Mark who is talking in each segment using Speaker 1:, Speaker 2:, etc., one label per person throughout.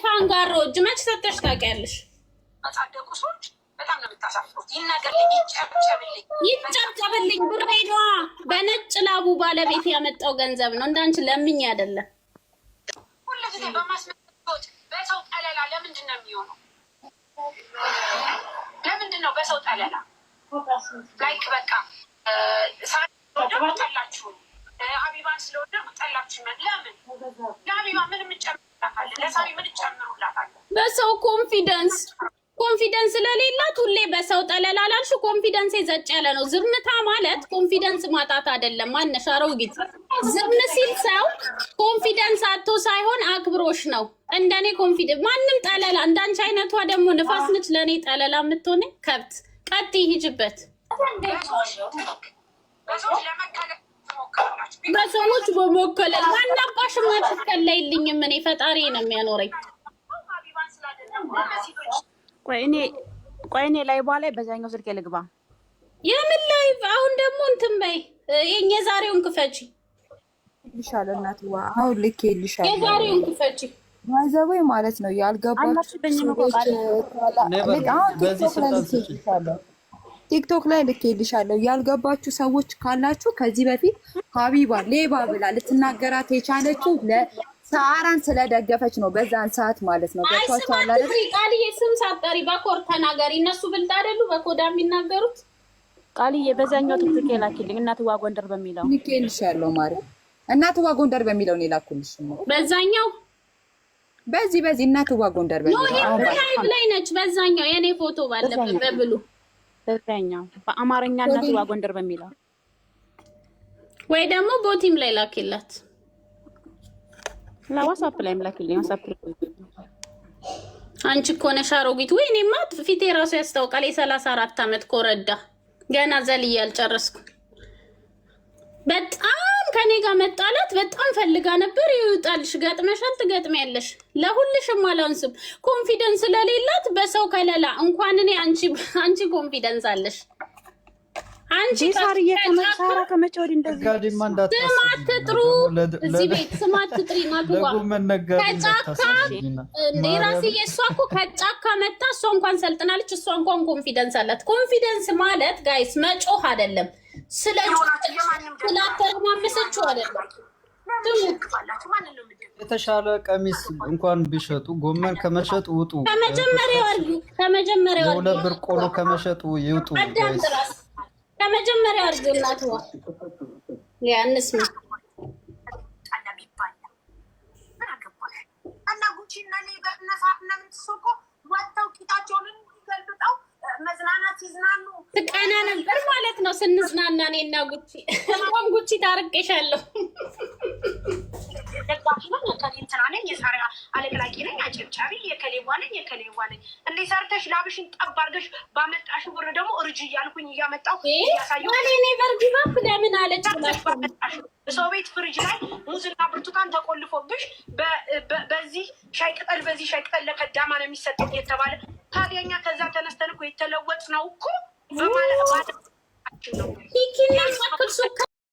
Speaker 1: ካንጋሮ እጅ መች ሰተሽ ታውቂያለሽ?
Speaker 2: መጻደቁ ሰዎች በጣም ነው የምታሳፍሩት። ይናገርልኝ፣
Speaker 1: ይጨብጨብልኝ። ብሬ ነዋ በነጭ ላቡ ባለቤት ያመጣው ገንዘብ ነው። እንዳንቺ ለምኝ አይደለም።
Speaker 2: ሁልጊዜ በማስመጣት በሰው ጠለላ ለምንድን ነው የሚሆነው? ለምንድን ነው በሰው ጠለላ ላይክ በቃ ጠላችሁ ሀቢባን ስለወደ ጠላችሁ። ለምን ለሀቢባ ምን የምጨምሩላታለ? ለሳቢ ምን ጨምሩላታለ?
Speaker 1: በሰው ኮንፊደንስ ስለሌላት ሁሌ በሰው ጠለላ ላልሽ ኮንፊደንስ የዘጭ ያለ ነው። ዝምታ ማለት ኮንፊደንስ ማጣት አይደለም። ማነሽ አሮጊት ዝም ሲል ሰው ኮንፊደንስ አጥቶ ሳይሆን አክብሮሽ ነው። እንደኔ ኮንፊደንስ ማንም ጠለላ እንዳንቺ አይነቷ ደግሞ ንፋስ ነች ለእኔ ጠለላ የምትሆነ ከብት ቀጥ ይሂጅበት። በሰዎች በመከለል ማናባሽ ማትከለይልኝም። እኔ ፈጣሪ ነው የሚያኖረኝ።
Speaker 3: ቆይ እኔ ላይ በኋላ በዛኛው ስልክ ልግባ።
Speaker 1: የምን ላይ አሁን ደግሞ እንትን በይ። የኛ ዛሬውን ክፈቺ
Speaker 4: ይልሻለሁ። እናትዋ አሁን ልክ ይልሻለሁ።
Speaker 1: የዛሬውን ክፈቺ
Speaker 4: ማዘቦይ ማለት ነው። ያልገባችሁ ቲክቶክ ላይ ልክ ይልሻለሁ። ያልገባችሁ ሰዎች ካላችሁ ከዚህ በፊት ሀቢባ ሌባ ብላ ልትናገራት የቻለችው ለሳራን ስለደገፈች ነው። በዛን ሰዓት ማለት ነው። ገብቷችኋል አይደል?
Speaker 1: ቃልዬ ስም ሳትጠሪ በኮር ተናገሪ። እነሱ ብልጥ አይደሉ በኮዳ የሚናገሩት።
Speaker 3: ቃልዬ በዛኛው ቲክቶክ ላኪልኝ። እናትዋ ጎንደር በሚለው
Speaker 4: ልክ ይልሻለሁ። ማሪ እናትዋ ጎንደር በሚለው ነው ላኩልሽ።
Speaker 1: በዛኛው
Speaker 4: በዚህ እናትዋ ጎንደር በሚለው
Speaker 1: ላይ ነች። በዛኛው የኔ ፎቶ ባለበት በብሉ
Speaker 3: በዛኛው በአማርኛ እናትዋ ጎንደር በሚለው
Speaker 1: ወይ ደግሞ ቦቲም ላይ ላኪላት።
Speaker 3: ለዋትስአፕ ላይ ላኪልኝ። ዋትስአፕ
Speaker 1: አንቺ እኮ ነሽ አሮጊት። ወይ እኔማ ፊቴ ራሱ ያስታውቃል። የ34 ዓመት ኮረዳ ገና ዘልዬ አልጨረስኩ። በጣም ከኔ ጋር መጣላት በጣም ፈልጋ ነበር። ይውጣልሽ፣ ገጥመሻል፣ ትገጥሚያለሽ። ለሁልሽም አላንስም። ኮንፊደንስ ስለሌላት በሰው ከለላ እንኳን እኔ አንቺ ኮንፊደንስ አለሽ። አንቺ
Speaker 3: ሳርዬ ከመሳራ ከመቼ ወዲህ እንደዚህ
Speaker 1: ስማት ትጥሩ እዚህ ቤት ስማት ትጥሪ ማግዋ ከጫካ ራስዬ እሷ እኮ ከጫካ መታ እሷ እንኳን ሰልጥናለች። እሷ እንኳን ኮንፊደንስ አላት። ኮንፊደንስ ማለት ጋይስ መጮህ አይደለም። ስላተረማመሰችው አይደለም።
Speaker 5: የተሻለ ቀሚስ እንኳን ቢሸጡ ጎመን ከመሸጥ ውጡ።
Speaker 1: ከመጀመሪያው
Speaker 5: የሁለት ብር ቆሎ ከመሸጡ ይውጡ።
Speaker 1: ከመጀመሪያው አርግላት ነው ያንስ ነው
Speaker 2: እና ጉቺና ለነሳፍና ምትሶኮ ወጣው ቂጣቸውን ይገልብጣው መዝናናት ይዝናኑ
Speaker 1: ትቀና ነበር ማለት ነው። ስንዝናና እኔና ጉቺ እንኳን ጉቺ ታርቀሻለሁ።
Speaker 2: ደጋፊ ነኝ ከሊንትና ነኝ የሳሪያ አለቅላቂ ነኝ አጨብጫቢ የከሌዋ ነኝ እንዴ ሰርተሽ ላብሽን ጠብ አድርገሽ ባመጣሽ ብር ደግሞ እርጅ እያልኩኝ እያመጣው ያሳየው
Speaker 1: እኔ በርግባ ለምን አለች
Speaker 2: ሰው ቤት ፍሪጅ ላይ ሙዝና ብርቱካን ተቆልፎብሽ በዚህ ሻይ ቅጠል በዚህ ሻይ ቅጠል ለከዳማ ነው የሚሰጠው የተባለ ታዲያኛ ከዛ ተነስተን እኮ የተለወጥ ነው እኮ በማለት ነው።
Speaker 1: ኪኪና ማክሱ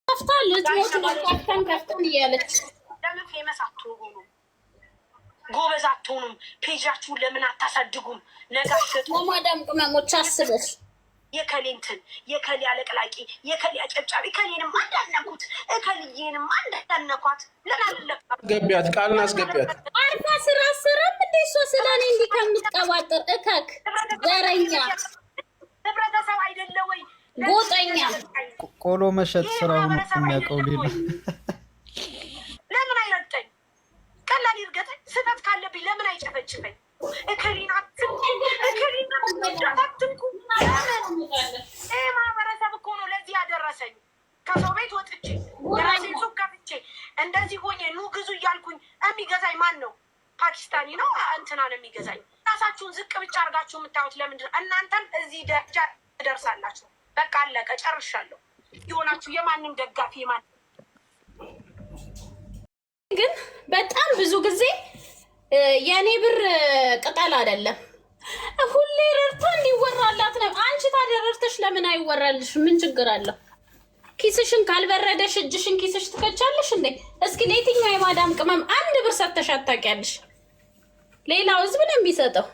Speaker 1: ከፍታለች ሞት ከፍተን እያለች
Speaker 2: ለምን ፌመስ አትሆኑ? ጎበዝ አትሆኑም? ፔጃችሁን ለምን አታሳድጉም? ነጋሸቱ
Speaker 1: ማዳም ቅመሞች አስበሽ
Speaker 2: የከሌንትን የከሌ አለቅላቂ የከሌ አጨብጫቢ ከሌንም አንዳነኩት እከልዬንም አንዳነኳት ለናለለካ
Speaker 6: ገቢያት ቃልና አስገቢያት
Speaker 1: አርፋ ስራ እንዴ እሷ ስለኔ እንዲህ ከምትቀባጥር እከክ ዘረኛ
Speaker 2: ህብረተሰብ አይደለ ወይ
Speaker 1: ጎጠኛ
Speaker 5: ቆሎ መሸጥ ስራውን የሚያውቀው ሌላ
Speaker 2: ለምን አይረግጠኝ? ቀላል ይርገጠኝ። ስህተት ካለብኝ ለምን አይጨፈጭፈኝ? እከሊና አትንኩ ይህ ማህበረሰብ እኮ ነው ለዚህ ያደረሰኝ። ከሰው ቤት ወጥቼ የራሴን ሱቅ ከፍቼ እንደዚህ ሆኜ ኑ ግዙ እያልኩኝ የሚገዛኝ ማን ነው? ፓኪስታኒ ነው እንትና ነው የሚገዛኝ። ራሳችሁን ዝቅ ብቻ አድርጋችሁ የምታዩት ለምንድን ነው? እናንተም እዚህ ደረጃ ትደርሳላችሁ። በቃ አለቀ፣ ጨርሻለሁ። የሆናችሁ የማንም ደጋፊ የማንም
Speaker 1: ግን በጣም ብዙ ጊዜ የኔ ብር ቅጠል አይደለም። ሁሌ ረርታ እንዲወራላት ነው። አንቺ ታዲያ ረርተሽ ለምን አይወራልሽ? ምን ችግር አለው? ኪስሽን ካልበረደሽ እጅሽን ኪስሽ ትከቻለሽ እንዴ? እስኪ ለየትኛው የማዳም ቅመም አንድ ብር ብር ሰተሽ አታውቂያለሽ። ሌላው ህዝብ ነው የሚሰጠው።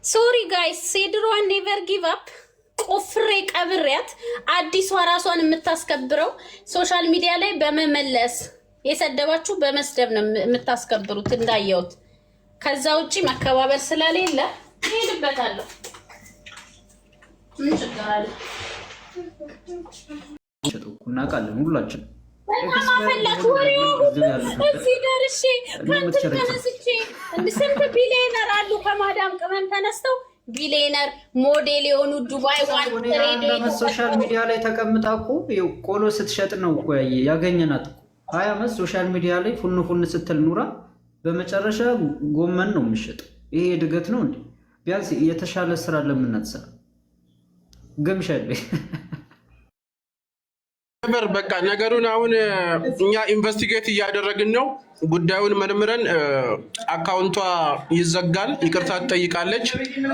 Speaker 1: ሶሪ ጋይስ ሴድሮን ኔቨር ጊቭ አፕ ቆፍሬ ቀብሬያት አዲሷ ራሷን የምታስከብረው ሶሻል ሚዲያ ላይ በመመለስ የሰደባችሁ በመስደብ ነው የምታስከብሩት እንዳየሁት። ከዛ ውጪ መከባበር ስለሌለ ሄድበታለሁ። ምን ችግር አለ?
Speaker 5: እናውቃለን ሁላችን
Speaker 1: እዚህ ደርሼ ከእንትን ተነስቼ ስንት ቢሊየነር አሉ ከማዳም ቅመም ተነስተው ቢሊየነር ሞዴል የሆኑ ዱባይ ዋን
Speaker 5: ሶሻል ሚዲያ ላይ ተቀምጣ እኮ ቆሎ ስትሸጥ ነው እኮ ያገኘናት። 20 ዓመት ሶሻል ሚዲያ ላይ ፉን ፉን ስትል ኑራ በመጨረሻ ጎመን ነው የሚሸጥ። ይሄ እድገት ነው እንዴ? ቢያንስ የተሻለ ስራ ለምናትሰራ ገምሻለ
Speaker 6: ነበር። በቃ ነገሩን አሁን እኛ ኢንቨስቲጌት እያደረግን ነው። ጉዳዩን መርምረን አካውንቷ ይዘጋል፣ ይቅርታ ትጠይቃለች።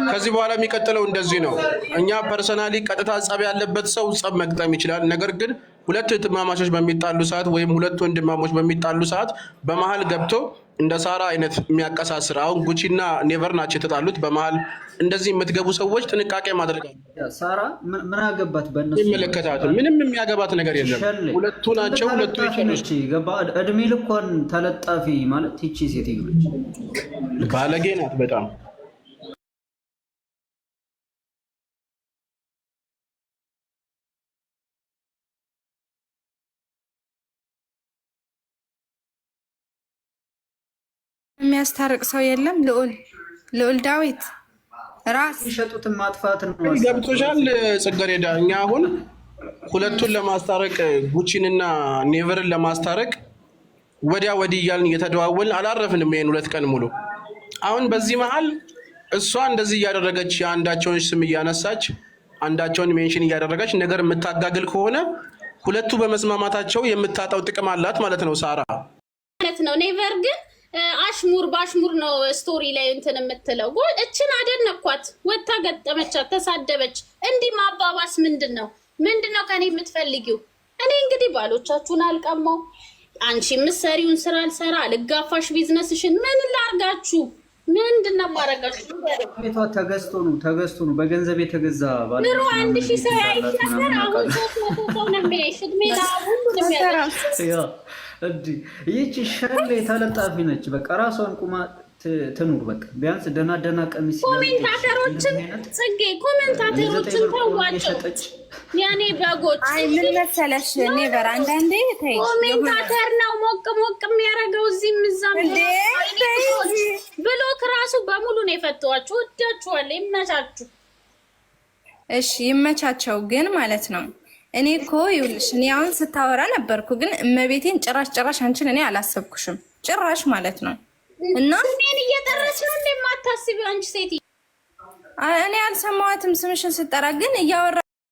Speaker 6: ከዚህ በኋላ የሚቀጥለው እንደዚህ ነው። እኛ ፐርሰናሊ ቀጥታ ጸብ ያለበት ሰው ጸብ መግጠም ይችላል። ነገር ግን ሁለት እህትማማቾች በሚጣሉ ሰዓት ወይም ሁለት ወንድማሞች በሚጣሉ ሰዓት በመሀል ገብቶ እንደ ሳራ አይነት የሚያቀሳስር አሁን ጉቺና ኔቨር ናቸው የተጣሉት። በመሀል እንደዚህ የምትገቡ ሰዎች ጥንቃቄ ማድረግ አለ።
Speaker 5: ሳራ ምን አገባት? በእነሱ
Speaker 6: ይመለከታት ምንም የሚያገባት ነገር የለም። ሁለቱ ናቸው። ሁለቱ ይችላል።
Speaker 5: ገባ እድሜ ልኳን ተለጣፊ ማለት ይቺ ሴትዮ
Speaker 6: ባለጌ ናት በጣም።
Speaker 4: የሚያስታርቅ ሰው የለም። ልዑል ዳዊት ራስ
Speaker 5: የሚሸጡትን ማጥፋት ነው።
Speaker 6: ገብቶሻል ጽጌረዳ? እኛ አሁን ሁለቱን ለማስታረቅ ጉቺንና ኔቨርን ለማስታረቅ ወዲያ ወዲህ እያልን እየተደዋወልን አላረፍንም ይሄን 2 ቀን ሙሉ። አሁን በዚህ መሀል እሷ እንደዚህ እያደረገች የአንዳቸውን ስም እያነሳች አንዳቸውን ሜንሽን እያደረገች ነገር የምታጋግል ከሆነ ሁለቱ በመስማማታቸው የምታጣው ጥቅም አላት ማለት ነው ሳራ
Speaker 1: ማለት ነው። ኔቨር ግን አሽሙር ባሽሙር ነው ስቶሪ ላይ እንትን የምትለው። እችን አደነኳት። ወታ ገጠመቻት፣ ተሳደበች። እንዲህ ማባባስ ምንድነው ከኔ የምትፈልጊው? እኔ እንግዲህ ባሎቻችሁን አልቀማው፣ አንቺ የምትሰሪውን ስራ አልሰራ፣ ልጋፋሽ ቢዝነስሽን ምን ላርጋችሁ? ምንድነው ማረጋችሁ?
Speaker 5: ቤቷ ተገዝቶ ነው በገንዘብ የተገዛ ባለ
Speaker 1: ምሩ 1000 ሰው አይተሰራ። አሁን 300 ሰው ነው የሚያይሽ። እድሜ ለሁሉ ነው የሚያደርገው።
Speaker 5: ይቺ ሸሌ ተለጣፊ ነች። በቃ ራሷን ቁማ ትኑር። በቃ ቢያንስ ደና ቀሚስ
Speaker 1: ኮሜንታተሮችን ጽጌ ኮሜንታተሮችን ተዋቸው። ያኔ በጎች
Speaker 4: አይ ምን መሰለሽ ኔቨር አንዳንዴ ተይ
Speaker 1: ኮሜንታተር ነው ሞቅ የሚያደርገው እዚህም እዛም ብሎክ ራሱ በሙሉ ነው የፈተዋችሁ። ወዳችኋለሁ። ይመቻችሁ።
Speaker 4: እሺ ይመቻቸው። ግን ማለት ነው እኔ እኮ ይኸውልሽ እኔ አሁን ስታወራ ነበርኩ፣ ግን እመቤቴን ጭራሽ አንቺን እኔ አላሰብኩሽም ጭራሽ ማለት ነው። እና
Speaker 1: እኔን እየጠራች ነው እንደማታስቢው አንቺ ሴት።
Speaker 4: እኔ አልሰማኋትም ስምሽን ስጠራ፣ ግን እያወራ